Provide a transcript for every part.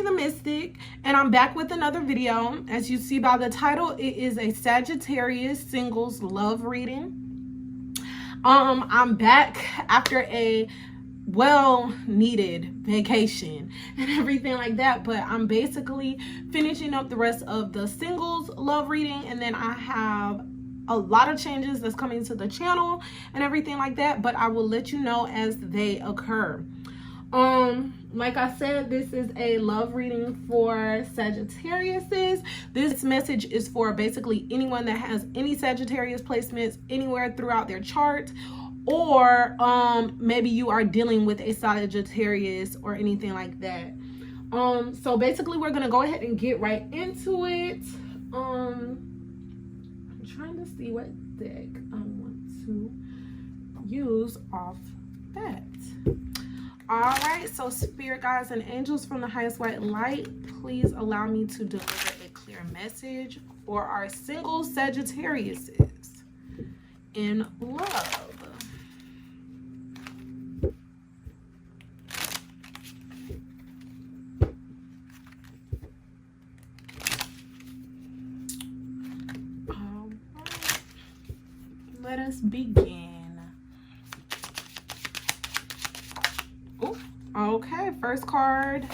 the Mystic, and I'm back with another video. As you see by the title, it is a Sagittarius singles love reading. I'm back after a well-needed vacation and everything like that, but I'm basically finishing up the rest of the singles love reading, and then I have a lot of changes that's coming to the channel and everything like that, but I will let you know as they occur. Like I said, this is a love reading for Sagittariuses. This message is for basically anyone that has any Sagittarius placements anywhere throughout their chart, or maybe you are dealing with a Sagittarius or anything like that. So basically we're gonna go ahead and get right into it. I'm trying to see what deck I want to use off that. All right, so spirit guides and angels from the highest white light, please allow me to deliver a clear message for our single Sagittariuses in love. All right, let us begin. Okay, first card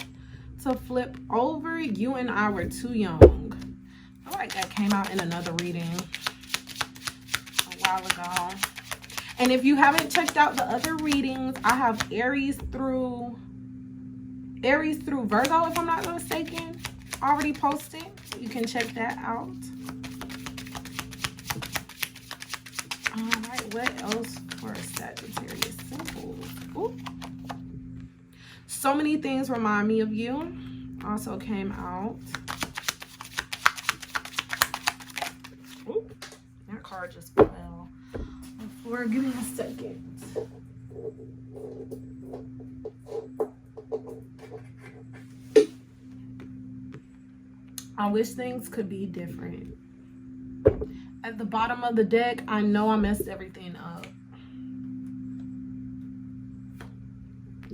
to flip over. You and I were too young. I feel like that came out in another reading a while ago. And if you haven't checked out the other readings, I have Aries through Virgo, if I'm not mistaken, already posted. You can check that out. All right, what else for Sagittarius symbols? Ooh. So many things remind me of you. Also came out. Ooh, that card just fell. Before, give me a second. I wish things could be different. At the bottom of the deck, I know I messed everything up.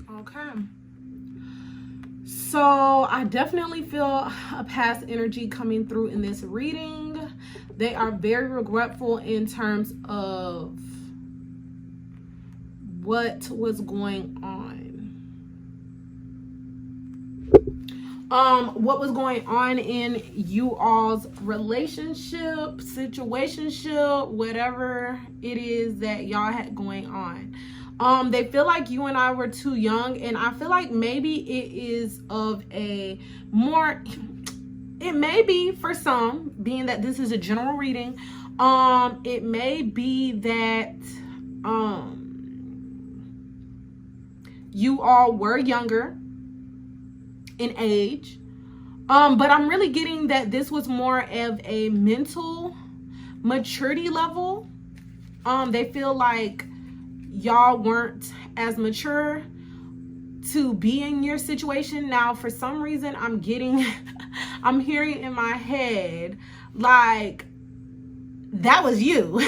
Okay. So I definitely feel a past energy coming through in this reading. They are very regretful in terms of what was going on. What was going on in you all's relationship, situationship, whatever it is that y'all had going on. They feel like you and I were too young, and I feel like maybe it is of a more, it may be for some, being that this is a general reading, it may be that you all were younger in age, but I'm really getting that this was more of a mental maturity level. They feel like y'all weren't as mature to be in your situation. Now, for some reason, I'm hearing in my head, like, that was you.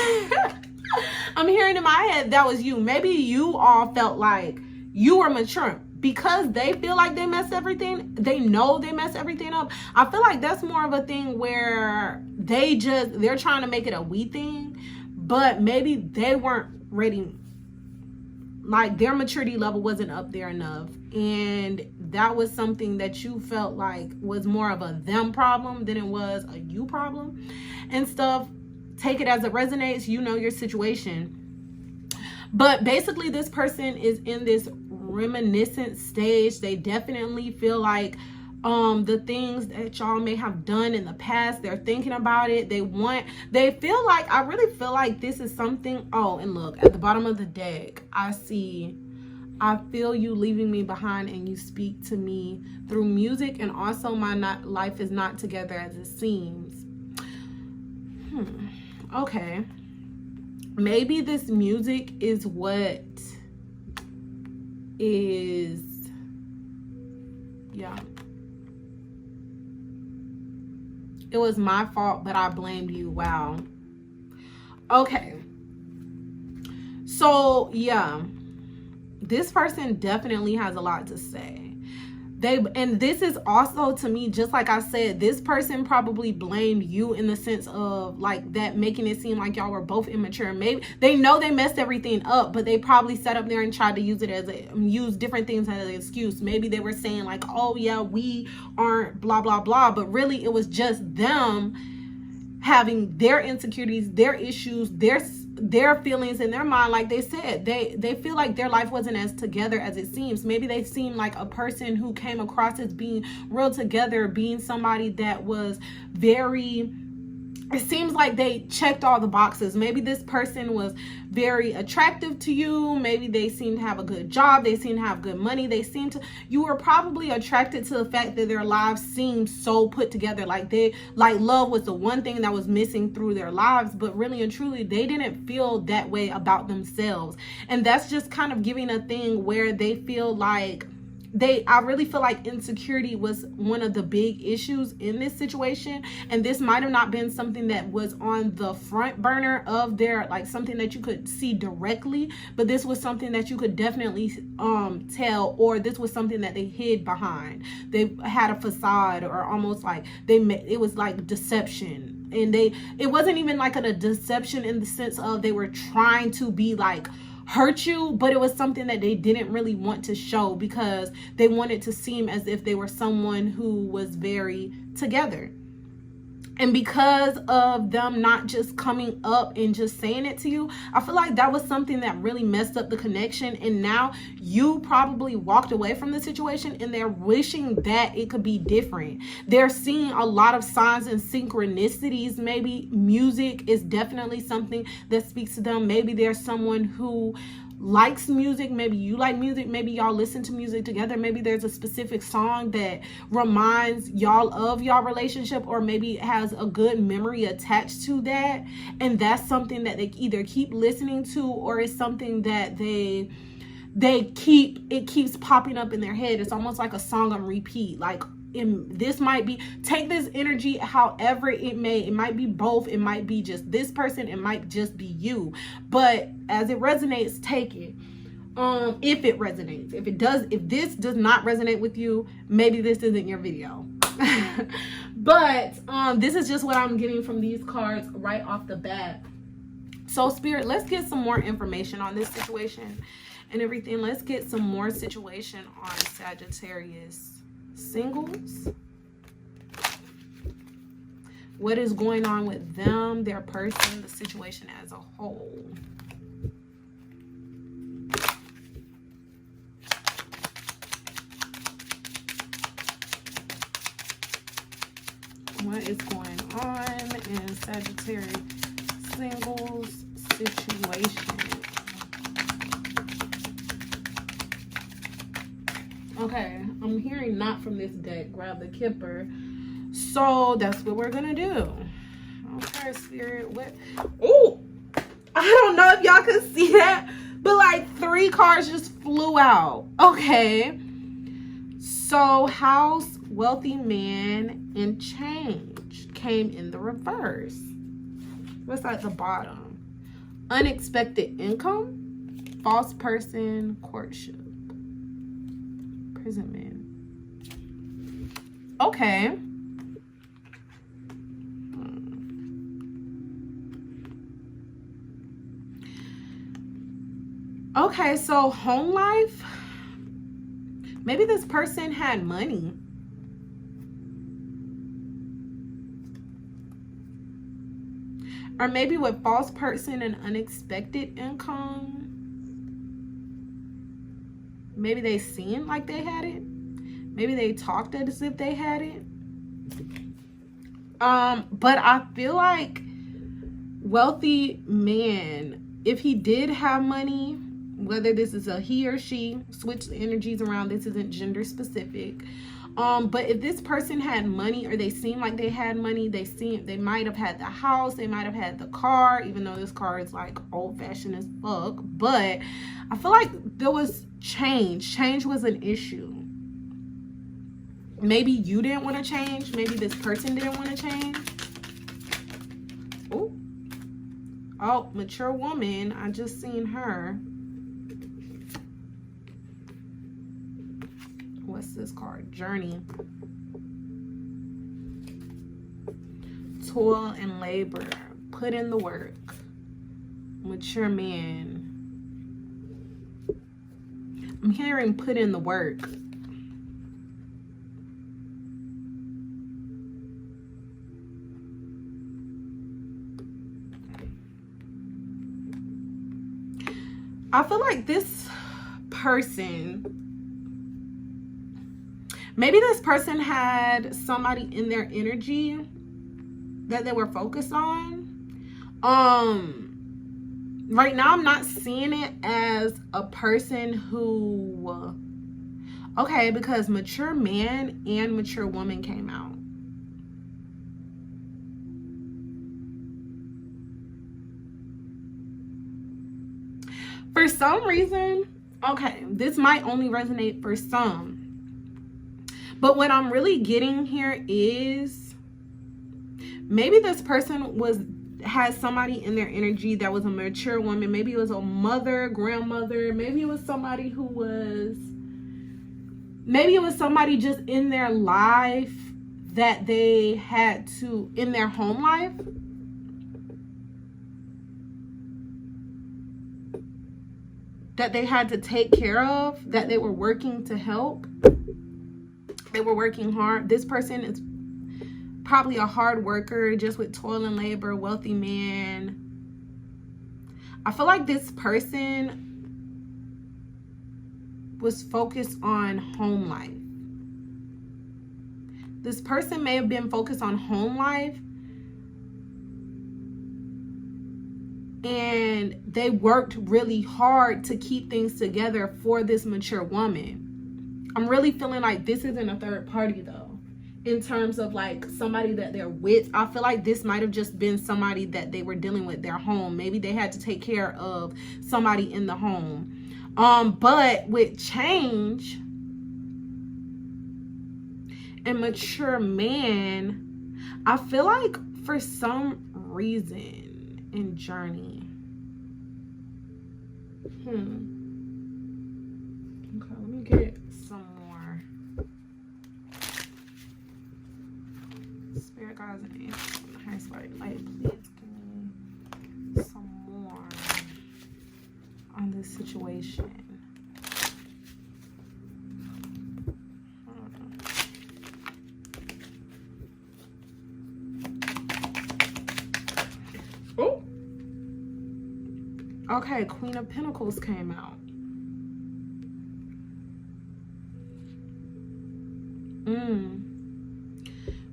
I'm hearing in my head, that was you. Maybe you all felt like you were mature because they feel like they messed everything. They know they messed everything up. I feel like that's more of a thing where they're trying to make it a we thing, but maybe they weren't ready. Like, their maturity level wasn't up there enough, and that was something that you felt like was more of a them problem than it was a you problem and stuff. Take it as it resonates. You know your situation. But basically, this person is in this reminiscent stage. They definitely feel like the things that y'all may have done in the past, they're thinking about it. They feel like, I really feel like this is something. Oh, and look, at the bottom of the deck, I feel you leaving me behind, and you speak to me through music, and also my life is not together as it seems. Okay, maybe this music is what is, yeah. It was my fault, but I blamed you. Wow. Okay. So, yeah. This person definitely has a lot to say. And this is also, to me, just like I said, this person probably blamed you in the sense of like that, making it seem like y'all were both immature. Maybe they know they messed everything up, but they probably sat up there and tried to use it as use different things as an excuse. Maybe they were saying like, oh yeah, we aren't blah blah blah, but really it was just them having their insecurities, their issues, their feelings in their mind. Like they said, they feel like their life wasn't as together as it seems. Maybe they seem like a person who came across as being real together, being somebody that was very, it seems like they checked all the boxes. Maybe this person was very attractive to you. Maybe they seem to have a good job. They seem to have good money. You were probably attracted to the fact that their lives seemed so put together. Like love was the one thing that was missing through their lives. But really and truly, they didn't feel that way about themselves. And that's just kind of giving a thing where they feel like I really feel like insecurity was one of the big issues in this situation. And this might have not been something that was on the front burner of their, like something that you could see directly, but this was something that you could definitely tell, or this was something that they hid behind. They had a facade, or almost like it was like deception. And it wasn't even like a deception in the sense of they were trying to be like hurt you, but it was something that they didn't really want to show because they wanted to seem as if they were someone who was very together. And because of them not just coming up and just saying it to you, I feel like that was something that really messed up the connection. And now you probably walked away from the situation and they're wishing that it could be different. They're seeing a lot of signs and synchronicities. Maybe music is definitely something that speaks to them. Maybe there's someone who likes music. Maybe you like music. Maybe y'all listen to music together. Maybe there's a specific song that reminds y'all of y'all relationship, or maybe it has a good memory attached to that, and that's something that they either keep listening to, or it's something that it keeps popping up in their head. It's almost like a song on repeat. Like, this might be, take this energy however it might be both. It might be just this person, it might just be you, but as it resonates, take it. If it resonates. If this does not resonate with you, maybe this isn't your video. But this is just what I'm getting from these cards right off the bat. So Spirit, let's get some more information on this situation and everything. Let's get some more situation on Sagittarius singles. What is going on with them, their person, the situation as a whole? What is going on in Sagittarius singles situation? Okay, I'm hearing not from this deck. Grab the Kipper. So that's what we're gonna do. Okay, Spirit. What? Oh, I don't know if y'all can see that, but like 3 cards just flew out. Okay. So house, wealthy man, and change came in the reverse. What's at the bottom? Unexpected income, false person, courtship, imprisonment. Okay. Okay, so home life. Maybe this person had money. Or maybe with false person and unexpected income, maybe they seemed like they had it. Maybe they talked as if they had it. But I feel like wealthy man, if he did have money, whether this is a he or she, switch the energies around. This isn't gender specific. But if this person had money, or they seem like they had money, they might have had the house, they might have had the car, even though this car is like old-fashioned as fuck. But I feel like there was change. Change was an issue. Maybe you didn't want to change. Maybe this person didn't want to change. Oh, mature woman. I just seen her. What's this card? Journey. Toil and labor. Put in the work. Mature man. I'm hearing put in the work. I feel like this person, maybe this person had somebody in their energy that they were focused on. Right now I'm not seeing it as a person who, okay, because mature man and mature woman came out. For some reason, okay, this might only resonate for some, but what I'm really getting here is maybe this person had somebody in their energy that was a mature woman. Maybe it was a mother, grandmother. Maybe it was somebody who was, maybe it was somebody just in their life that they had to, in their home life, that they had to take care of, that they were working to help. They were working hard. This person is probably a hard worker, just with toil and labor, wealthy man. I feel like this person was focused on home life. This person may have been focused on home life, and they worked really hard to keep things together for this mature woman. I'm really feeling like this isn't a third party though, in terms of like somebody that they're with. I feel like this might have just been somebody that they were dealing with, their home. Maybe they had to take care of somebody in the home. But with change and mature man, I feel like for some reason in journey, okay, let me get some more. Spirit guides and angels in the highest light, please give me some more on this situation. Oh, okay, Queen of Pentacles came out.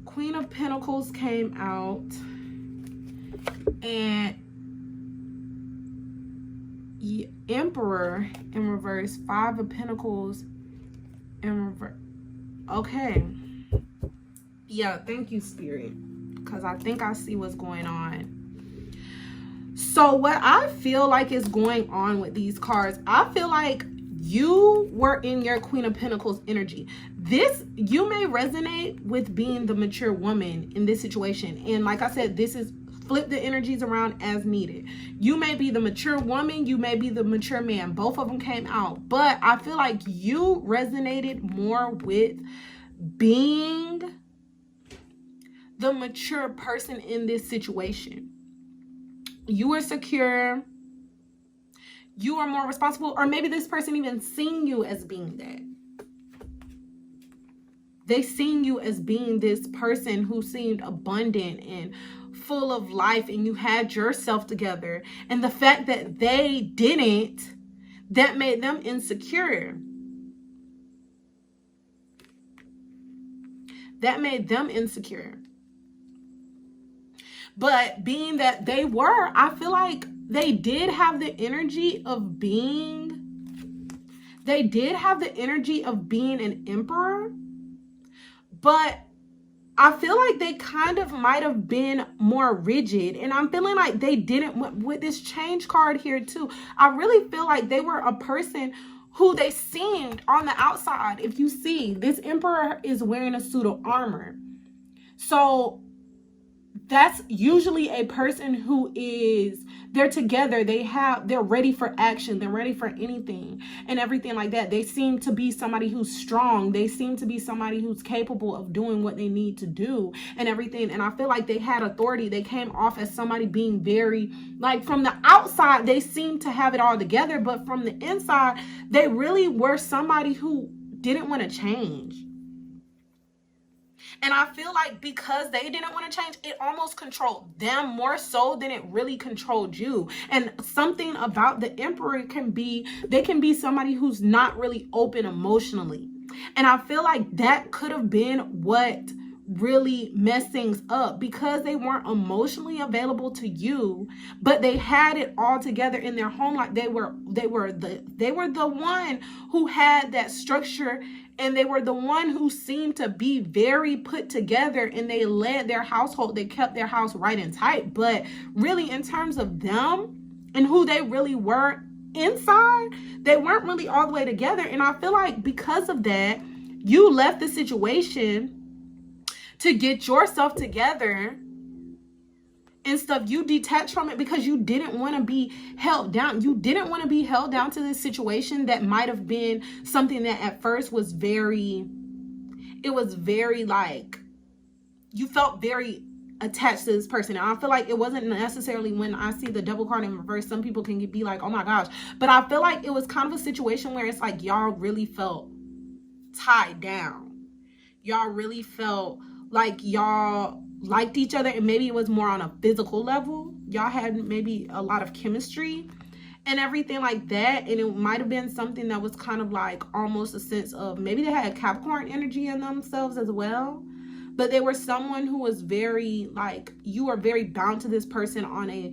Queen of Pentacles came out, and Emperor in reverse, Five of Pentacles in reverse. Okay, yeah, thank you, Spirit, because I think I see what's going on. So what I feel like is going on with these cards, I feel like you were in your Queen of Pentacles energy. This, you may resonate with being the mature woman in this situation. And like I said, this is flip the energies around as needed. You may be the mature woman, you may be the mature man. Both of them came out. But I feel like you resonated more with being the mature person in this situation. You are secure. You are more responsible. Or maybe this person even seen you as being that. They seen you as being this person who seemed abundant and full of life, and you had yourself together. And the fact that they didn't, that made them insecure. That made them insecure. But being that they were, I feel like they did have the energy of being, they did have the energy of being an emperor. But I feel like they kind of might have been more rigid. And I'm feeling like they didn't, with this change card here too, I really feel like they were a person who they seemed on the outside. If you see, this emperor is wearing a suit of armor. So that's usually a person who is They're together. They're ready for action. They're ready for anything and everything like that. They seem to be somebody who's strong. They seem to be somebody who's capable of doing what they need to do and everything. And I feel like they had authority. They came off as somebody being very, like, from the outside, they seem to have it all together. But from the inside, they really were somebody who didn't want to change. And I feel like because they didn't want to change, it almost controlled them more so than it really controlled you. And something about the Emperor they can be somebody who's not really open emotionally. And I feel like that could have been what really messed things up, because they weren't emotionally available to you, but they had it all together in their home. Like they were the one who had that structure, and they were the one who seemed to be very put together, and they led their household. They kept their house right and tight. But really, in terms of them and who they really were inside, they weren't really all the way together. And I feel like because of that, you left the situation to get yourself together and stuff. You detached from it because you didn't want to be held down. You didn't want to be held down to this situation that might have been something that at first was very like, you felt very attached to this person. And I feel like it wasn't necessarily, when I see the Devil card in reverse, some people can be like, oh my gosh. But I feel like it was kind of a situation where it's like y'all really felt tied down. Y'all really felt like y'all liked each other, and maybe it was more on a physical level. Y'all had maybe a lot of chemistry and everything like that. And it might have been something that was kind of like almost a sense of, maybe they had Capricorn energy in themselves as well. But they were someone who was very, like, you are very bound to this person on a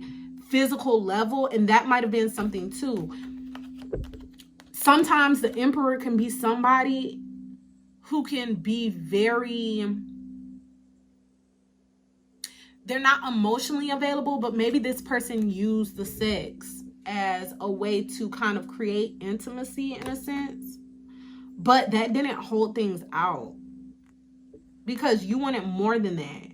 physical level. And that might have been something too. Sometimes the Emperor can be somebody who can be very, they're not emotionally available, but maybe this person used the sex as a way to kind of create intimacy in a sense. But that didn't hold things out, because you wanted more than that.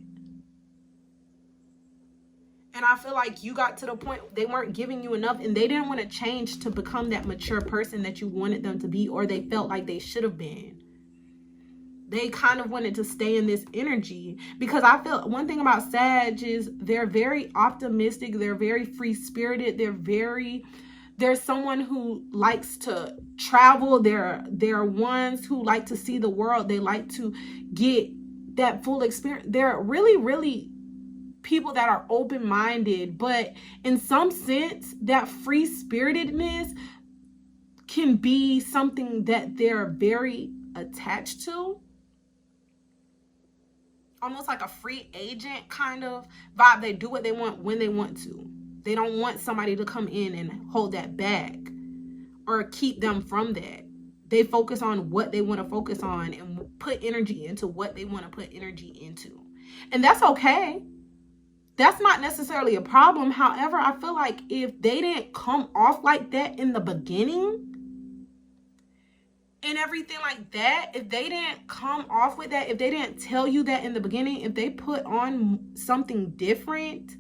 And I feel like you got to the point they weren't giving you enough, and they didn't want to change to become that mature person that you wanted them to be, or they felt like they should have been. They kind of wanted to stay in this energy, because I feel one thing about Sag is they're very optimistic. They're very free-spirited. They're someone who likes to travel. They're ones who like to see the world. They like to get that full experience. They're really, really people that are open-minded, but in some sense, that free-spiritedness can be something that they're very attached to. Almost like a free agent kind of vibe. They do what they want when they want to. They don't want somebody to come in and hold that back or keep them from that. They focus on what they want to focus on and put energy into what they want to put energy into. And that's okay. That's not necessarily a problem. However, I feel like if they didn't come off like that in the beginning and everything like that, if they didn't come off with that, if they didn't tell you that in the beginning, if they put on something different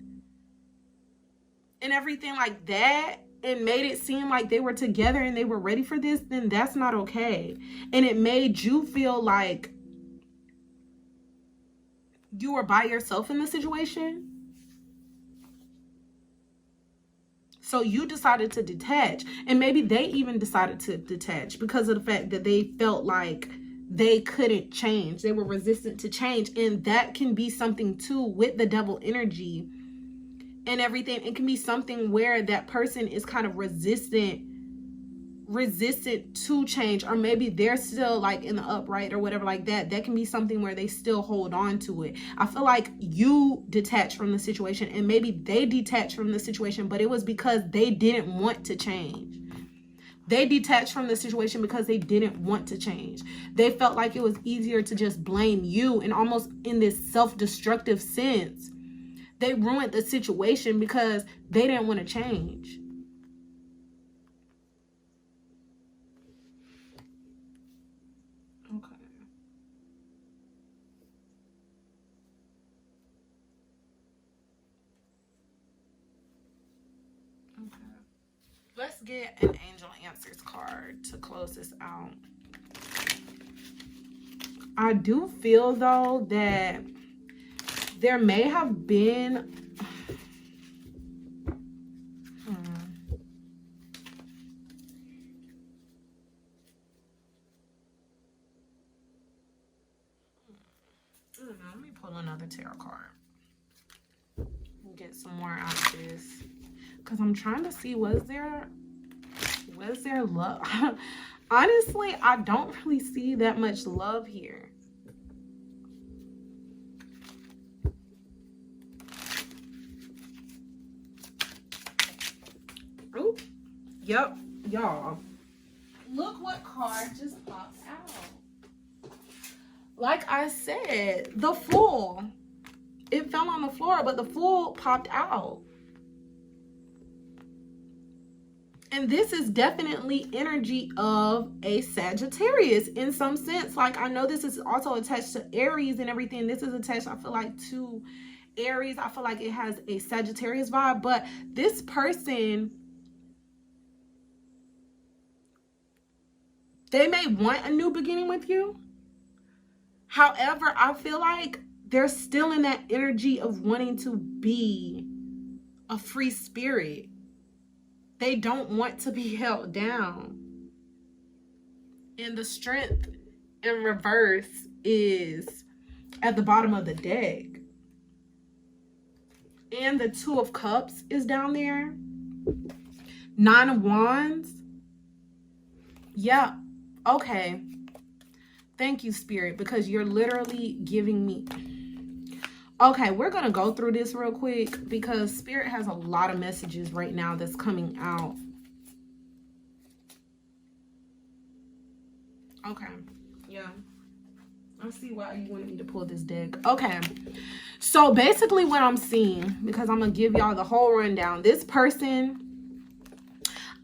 and everything like that and made it seem like they were together and they were ready for this, then that's not okay. And it made you feel like you were by yourself in the situation. So you decided to detach, and maybe they even decided to detach because of the fact that they felt like they couldn't change. They were resistant to change. And that can be something too with the Devil energy and everything. It can be something where that person is kind of resistant to change, or maybe they're still like in the upright or whatever like that. That can be something where they still hold on to it. I feel like you detach from the situation, and maybe they detach from the situation, but it was because they didn't want to change. They detached from the situation because they didn't want to change. They felt like it was easier to just blame you, and almost in this self-destructive sense, they ruined the situation because they didn't want to change. Okay. Okay. Let's get an Angel Answers card to close this out. I do feel, though, that there may have been... Let me pull another tarot card and get some more out of this, because I'm trying to see, was there love? Honestly, I don't really see that much love here. Oop. Yep, y'all, look what card just popped out. Like I said, the Fool. It fell on the floor, but the Fool popped out. And this is definitely energy of a Sagittarius in some sense. Like, I know this is also attached to Aries and everything. This is attached, I feel like, to Aries. I feel like it has a Sagittarius vibe. But this person, they may want a new beginning with you. However, I feel like they're still in that energy of wanting to be a free spirit. They don't want to be held down. And the Strength in reverse is at the bottom of the deck. And the Two of Cups is down there. Nine of Wands. Yeah. Okay. Thank you, Spirit, because you're literally giving me... Okay, we're going to go through this real quick because Spirit has a lot of messages right now that's coming out. Okay, yeah. I see why you wanted me to pull this deck. Okay, so basically what I'm seeing, because I'm going to give y'all the whole rundown. This person...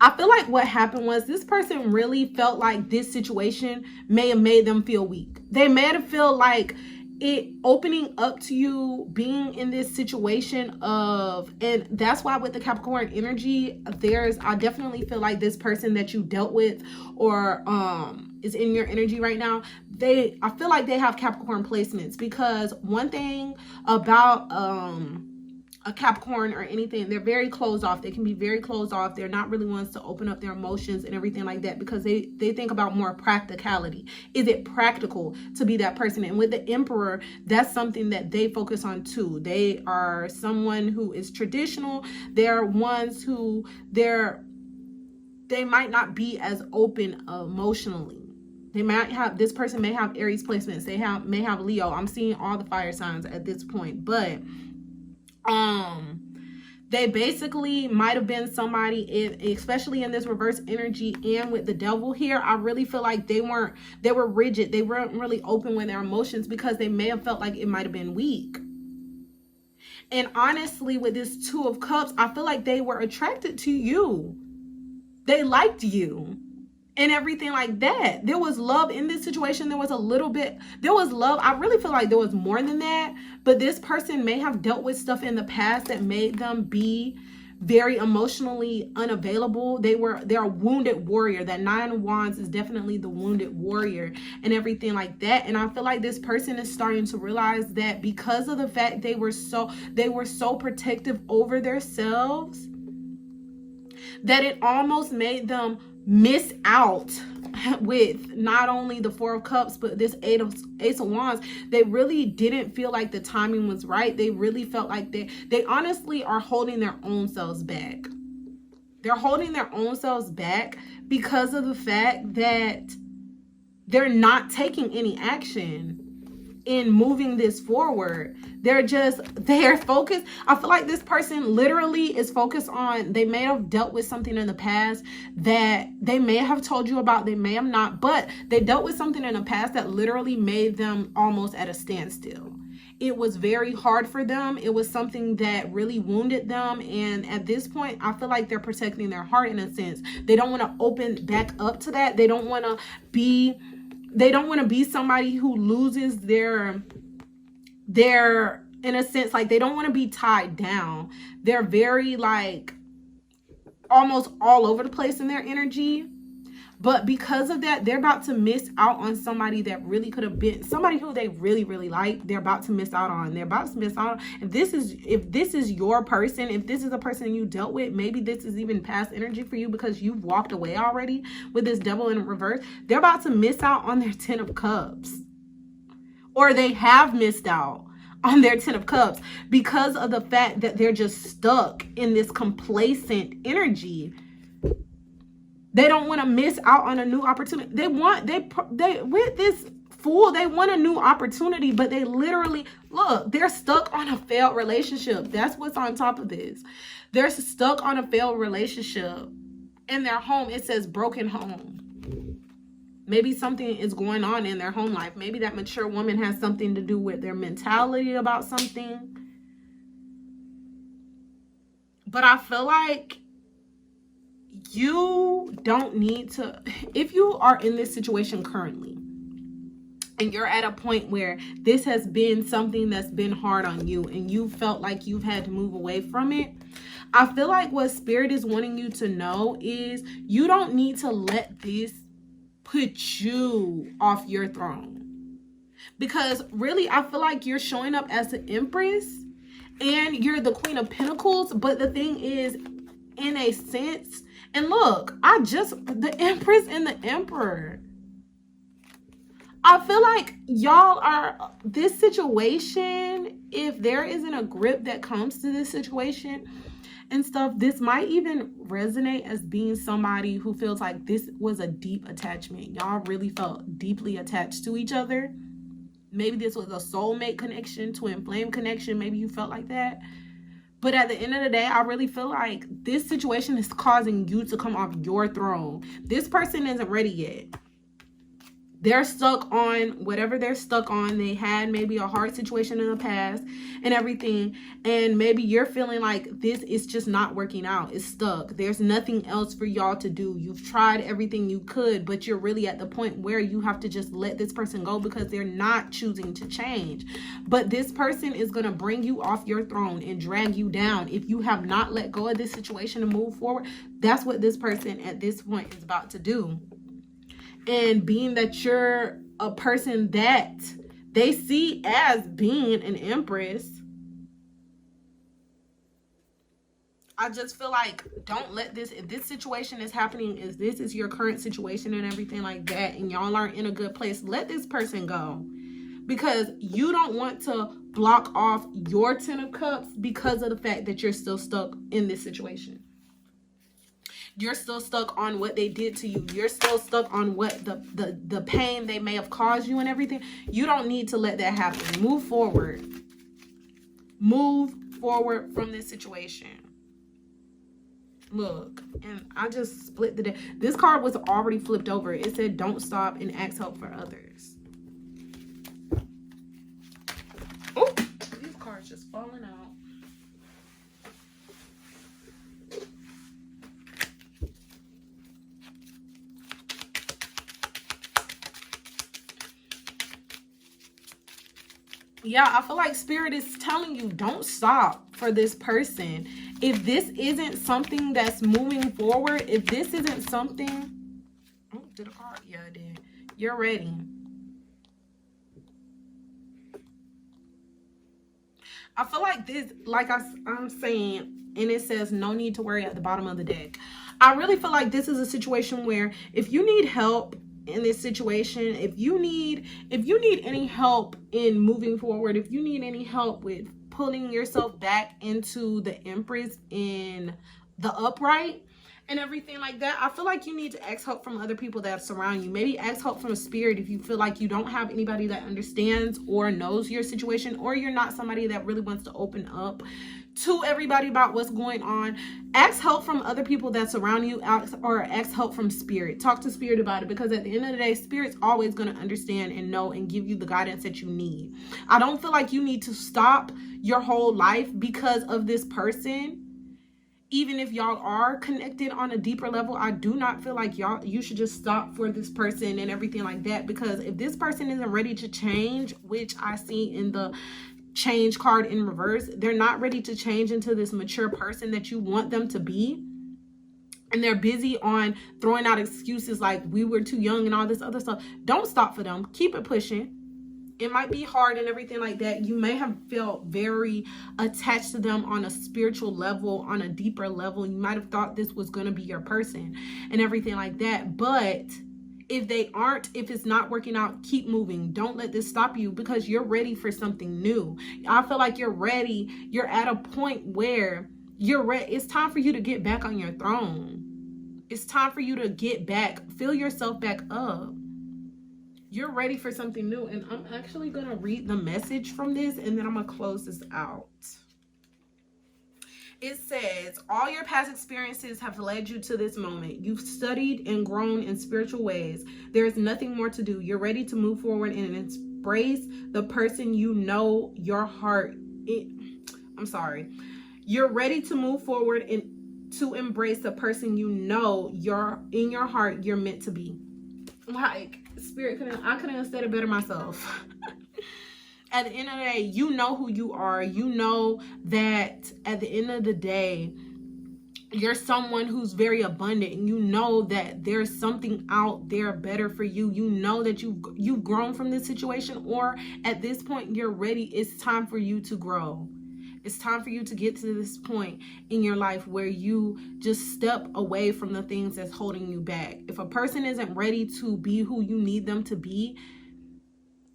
I feel like what happened was this person really felt like this situation may have made them feel weak. They may have felt like it opening up to you, being in this situation of, and that's why with the Capricorn energy, I definitely feel like this person that you dealt with or is in your energy right now, I feel like they have Capricorn placements, because one thing about a Capricorn or anything, they're very closed off. They can be very closed off. They're not really ones to open up their emotions and everything like that, because they think about more practicality. Is it practical to be that person? And with the Emperor, that's something that they focus on too. They are someone who is traditional. They're ones who they might not be as open emotionally. This person may have Aries placements. They may have Leo. I'm seeing all the fire signs at this point, but they basically might have been somebody, especially in this reverse energy and with the Devil here. I really feel like they were rigid. They weren't really open with their emotions because they may have felt like it might have been weak. And honestly, with this Two of Cups, I feel like they were attracted to you. They liked you and everything like that. There was love in this situation. There was love. I really feel like there was more than that, but this person may have dealt with stuff in the past that made them be very emotionally unavailable. They're a wounded warrior. That Nine of Wands is definitely the wounded warrior and everything like that. And I feel like this person is starting to realize that because of the fact they were so protective over themselves, that it almost made them miss out with not only the Four of Cups, but this Ace of Wands. They really didn't feel like the timing was right. They really felt like they honestly are holding their own selves back. They're holding their own selves back because of the fact that they're not taking any action in moving this forward. They're focused. I feel like this person literally is focused on, they may have dealt with something in the past that they may have told you about, they may have not, but they dealt with something in the past that literally made them almost at a standstill. It was very hard for them. It was something that really wounded them. And at this point, I feel like they're protecting their heart in a sense. They don't want to open back up to that. They don't want to be somebody who loses their in a sense, like they don't want to be tied down. They're very like, almost all over the place in their energy. But because of that, they're about to miss out on somebody that really could have been somebody who they really, really like. They're about to miss out on. They're about to miss out on. If this is your person, if this is a person you dealt with, maybe this is even past energy for you because you've walked away already with this devil in reverse. They're about to miss out on their 10 of Cups. Or they have missed out on their 10 of Cups because of the fact that they're just stuck in this complacent energy. They don't want to miss out on a new opportunity. They with this Fool, they want a new opportunity, but they literally, look, they're stuck on a failed relationship. That's what's on top of this. They're stuck on a failed relationship. In their home, it says broken home. Maybe something is going on in their home life. Maybe that mature woman has something to do with their mentality about something. But I feel like you don't need to, if you are in this situation currently and you're at a point where this has been something that's been hard on you and you felt like you've had to move away from it, I feel like what Spirit is wanting you to know is you don't need to let this put you off your throne. Because really, I feel like you're showing up as the Empress and you're the Queen of Pentacles. But the thing is, in a sense, and look, the Empress and the Emperor. I feel like y'all are, this situation, if there isn't a grip that comes to this situation and stuff, this might even resonate as being somebody who feels like this was a deep attachment. Y'all really felt deeply attached to each other. Maybe this was a soulmate connection, twin flame connection. Maybe you felt like that. But at the end of the day, I really feel like this situation is causing you to come off your throne. This person isn't ready yet. They're stuck on whatever they're stuck on. They had maybe a hard situation in the past and everything. And maybe you're feeling like this is just not working out. It's stuck. There's nothing else for y'all to do. You've tried everything you could, but you're really at the point where you have to just let this person go because they're not choosing to change. But this person is going to bring you off your throne and drag you down. If you have not let go of this situation and move forward, that's what this person at this point is about to do. And being that you're a person that they see as being an Empress, I just feel like don't let this, if this situation is happening, is this is your current situation and everything like that, and y'all aren't in a good place, let this person go. Because you don't want to block off your 10 of Cups because of the fact that you're still stuck in this situation. You're still stuck on what they did to you. You're still stuck on what the pain they may have caused you and everything. You don't need to let that happen. Move forward. Move forward from this situation. Look, and I just split the deck. This card was already flipped over. It said, don't stop and ask help for others. Oh, these cards just falling out. Yeah, I feel like Spirit is telling you, don't stop for this person. If this isn't something that's moving forward, if this isn't something... Oh, did a card? Yeah, I did. You're ready. I feel like this, like I'm saying, and it says no need to worry at the bottom of the deck. I really feel like this is a situation where if you need help in this situation, if you need any help in moving forward, if you need any help with pulling yourself back into the Empress in the upright and everything like that, I feel like you need to ask help from other people that surround you. Maybe ask help from a spirit if you feel like you don't have anybody that understands or knows your situation, or you're not somebody that really wants to open up to everybody about what's going on. Ask help from other people that surround you, or ask help from Spirit. Talk to Spirit about it, because at the end of the day, Spirit's always going to understand and know and give you the guidance that you need. I don't feel like you need to stop your whole life because of this person. Even if y'all are connected on a deeper level, I do not feel like you should just stop for this person and everything like that. Because if this person isn't ready to change, which I see in the change card in reverse, they're not ready to change into this mature person that you want them to be, and they're busy on throwing out excuses like we were too young and all this other stuff, don't stop for them. Keep it pushing. It might be hard and everything like that. You may have felt very attached to them on a spiritual level, on a deeper level. You might have thought this was going to be your person and everything like that. But if they aren't, if it's not working out, keep moving. Don't let this stop you, because you're ready for something new. I feel like you're ready. You're at a point where you're ready. It's time for you to get back on your throne. It's time for you to get back, fill yourself back up. You're ready for something new. And I'm actually going to read the message from this, and then I'm going to close this out. It says, all your past experiences have led you to this moment. You've studied and grown in spiritual ways. There is nothing more to do. You're ready to move forward and embrace the person you know your heart. You're ready to move forward and to embrace the person you know in your heart you're meant to be. Like, Spirit, I couldn't have said it better myself. At the end of the day, you know who you are. You know that at the end of the day, you're someone who's very abundant, and you know that there's something out there better for you. You know that you've grown from this situation, or at this point you're ready. It's time for you to grow. It's time for you to get to this point in your life where you just step away from the things that's holding you back. If a person isn't ready to be who you need them to be,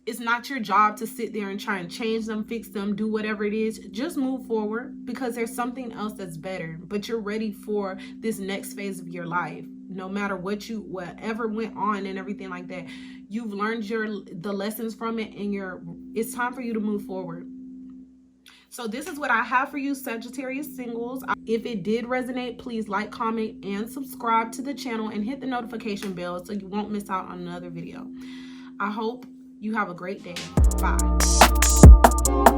it's not your job to sit there and try and change them, fix them, do whatever it is. Just move forward, because there's something else that's better. But you're ready for this next phase of your life. No matter whatever went on and everything like that, you've learned the lessons from it, and it's time for you to move forward. So this is what I have for you, Sagittarius singles. If it did resonate, please like, comment, and subscribe to the channel, and hit the notification bell so you won't miss out on another video. I hope you have a great day. Bye.